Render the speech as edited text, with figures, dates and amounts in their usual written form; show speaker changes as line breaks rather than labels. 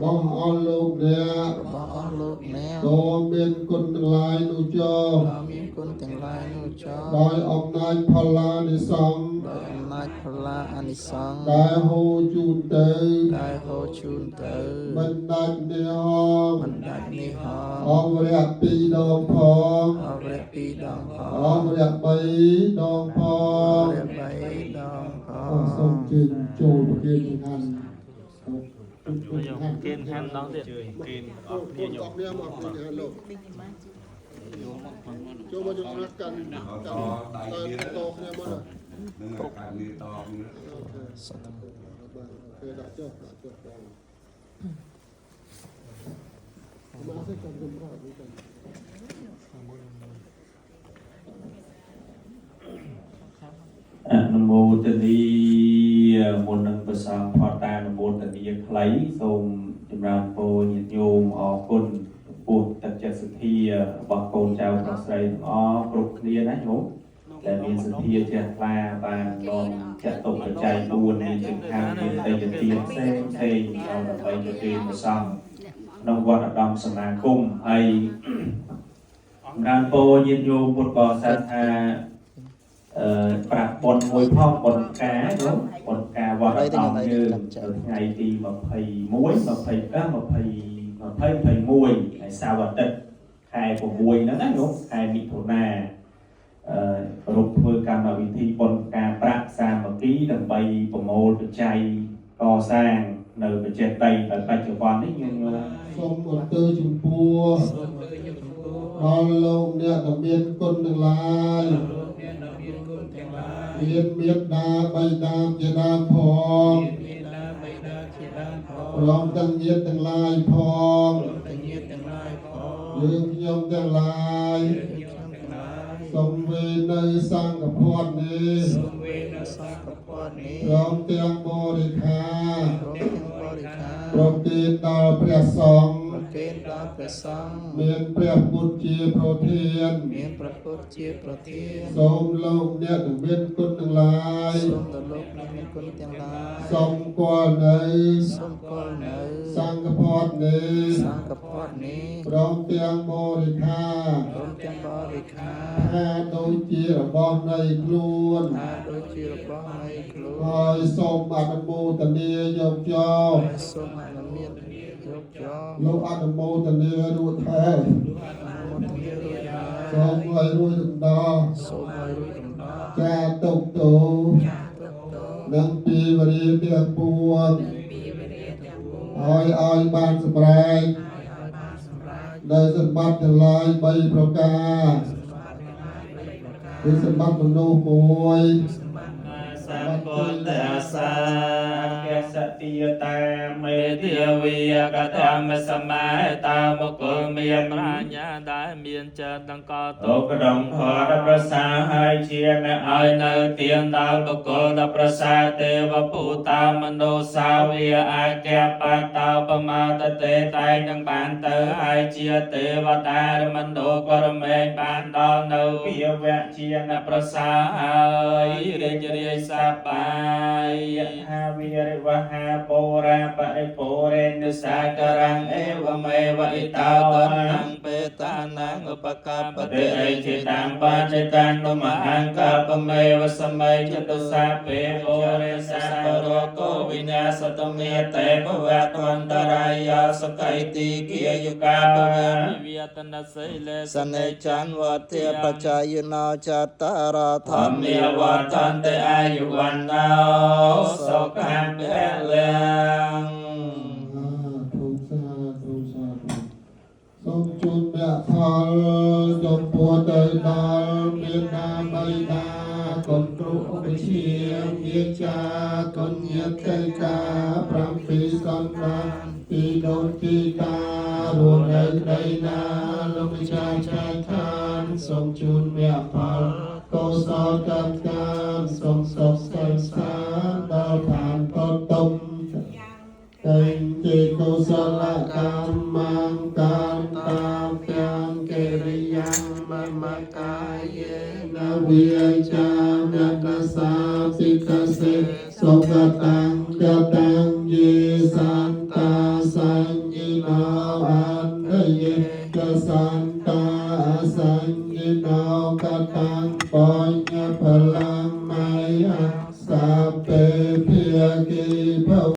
បងអស់លោកអ្នកក៏មានគុណទាំងឡាយនោះចោដោយអំណាចផលឡានិសង្ឃដែលហូរជូនទៅមិនដាច់នេះហងអវរៈ2 ដងផងអវរៈ3 ដងផងសូមជឿចូលប្រគេនចង្ហាន់
គេហាន់ដងទៀតគេអត់គ្នាយក
គ្នាមកចង្ហាន់លោកចូលមកចង្ហាន់កាន់តតគ្នាមក
នឹងការងារត
គេដាក់ចុះបងមកសេចក្ដីជំរាបនេះกัน
អនុមោទនីមុននឹងប្រសងផតាអនុមោទនីខ្លីសូមចម្រើនពរញាតិញោមអរគុណពុទ្ធទឹកចិត្តសទ្ធារបស់កូនចៅប្រុសស្រីទាំងអស់គ្រប់គ្នាណាញោមដែលមានសទ្ធាជ្រះថ្លាបាននាំចតុបច្ច័យ4មានចង្ហាន់មានតីយទានផ្សេងដើម្បីទៅគេប្រសងក្នុងវត្តឧត្តមសមាគមហើយចម្រើនពរញាតិញោមពុទ្ធបរិស័ទថាប្រាប់បុណ្យមួយផងបុណ្យការនោះបុណ្យការវត្តឧត្តមយើងថ្ងៃទី21 ហើយសៅរ៍អាទិត្យខែ6ហ្នឹងណានោះខែមិថុនារូបធ្វើកម្មវិធីបុណ្យការប្រាក់សាមគ្គីដើម្បីប្រមូលបច្ច័យកសាងនៅបច្ចេកទេសដោយបច្ចុប្បន្ននេះយើង
សូមអរគុណចំពោះដល់លោកអ្នកដែលមានគុណទាំងឡាយមានមេត្តាបៃតាជាដើមផងព្រមទាំងញាតិទាំងឡាយផងយើងខ្ញុំទាំងឡាយសូមវេនៅសង្ឃភ័ព្វនេះព្រមទាំងបរិខាប្រគេនដល់ព្រះសង្ឃមានព្រះពុទ្ធជាប្រធានសូមលោកអ្នកដែលមានគុណទាំងឡាយសូមគល់នៅសង្ឃភ័ព្វនេះព្រមទាំងបរិខាថាដូចជារបស់នៃខ្លួនហើយសូមអនុមោទនាយកចូលលោកអនុមោទនារួចហើយសូមឲ្យរួចដល់ចាតុកតោនិងពីវរិយទាំងពួងឲ្យបានសម្រេចនៅសម្បត្តិទាំងឡាយ3ប្រការគឺសម្បត្តិមនុស្ស1
សម្បត្តិអាសាកសតិយតាមេទាវិយកតាមសម័យតាមកុលមានប្រាជ្ញាដែលមានចិត្តដង្កល់ទុកក្នុងធម៌ដ៏ប្រសើរហើយជាអ្នកឲ្យនៅទៀងដល់បុគ្គលដ៏ប្រសើរទេវភូតាមនុស្សាវាអាកៈបតោបមាតតេតែងនឹងបានទៅហើយជាទេវតារមនុស្សក៏រមែងបានដល់នៅវិវៈជាអ្នកប្រសើរហើយរាជរាយសប្បាយយថាវិរិវហាបូរាបរិពូរេនុសាករੰអេវមេវឥតោតនំបេតានាងឧបកបតិអេចិតាំបាចិតានុមហង្កបមេវសម័យចតុសាពេបូរេសាបរោកោវិញ្ញាសតមេតេភវតន្តរាយសកៃទីគាយុកាភវវិវតនសិលេសនេចានវតិបច្ចាយនោចតរធម្មាវតន្តេអាយុវណ្ណោសុខៈពលំ
សូមជូនអ្នកផលចំពោះទៅដល់មាននាបៃតាគុណគ្រូឧបជាញាចាគុណញាតិកា7សន្តានពីដូនពីតារួមនៅដីណាលោកម្ចាស់ចែកឋានសូមជូនអ្នកផលកុសលកម្មការសូមសុខសាន្តដល់ឋានផុតទុំតែងជាកុសលកម្មតាមទាំងកិរិយាមកាយេនវិជាអ្នកសាសិកសេសុខតាំងកតាំងយេសន្តាសា สัญญิโนอันเทเยกสันตาอสัญญิโนกตังปัญญพลังไมยสัพเพเพียกิ